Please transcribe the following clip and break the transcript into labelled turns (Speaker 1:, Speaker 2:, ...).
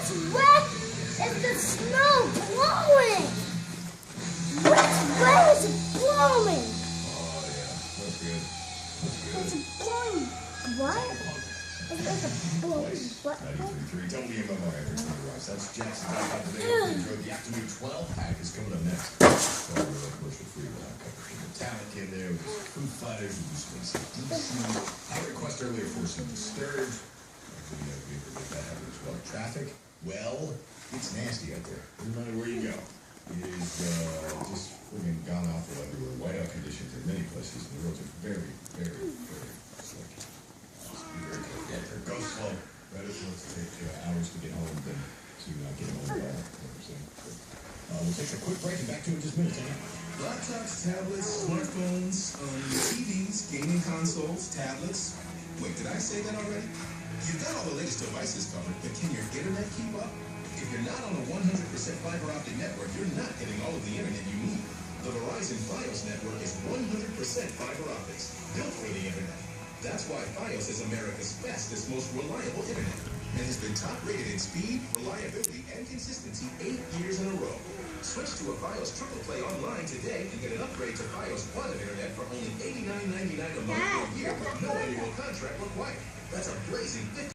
Speaker 1: Which way is the snow blowing? Which way is it blowing?
Speaker 2: Oh, yeah. That's good. That's good.
Speaker 1: It's blowing what? It's like a blowing what?
Speaker 2: 93.3 WMMR Everton Rise. That's Jackson back out today. Hope you enjoyed the afternoon 12 pack is coming up next. So we're really commercial free. We'll have a couple of Metallica in there with Foo Fighters and Space DC. I had a request earlier for some Disturbed. Hopefully we can make that happen as well. Traffic, well, it's nasty out there. No matter where you go. It is just friggin' gone awful everywhere. Whiteout conditions in many places. And the roads are very, very, very slick. Yeah, go slow. Better for us to take hours to get home than to not get home at all. We'll take a quick break and back to it in just minutes.
Speaker 3: Laptops, tablets, smartphones, TVs, gaming consoles, tablets. Wait, did I say that already? You've got all the latest devices covered, but can your internet keep up? If you're not on a 100% fiber optic network, you're not getting all of the internet you need. The Verizon Fios network is 100% fiber optics, built for the internet. That's why Fios is America's fastest, most reliable internet, and has been top rated in speed, reliability, and consistency 8 years in a row. Switch to a Fios Triple Play online today and get an upgrade to Fios One Internet for only $89.99 a month per year with no annual contract required. That's a blazing 50.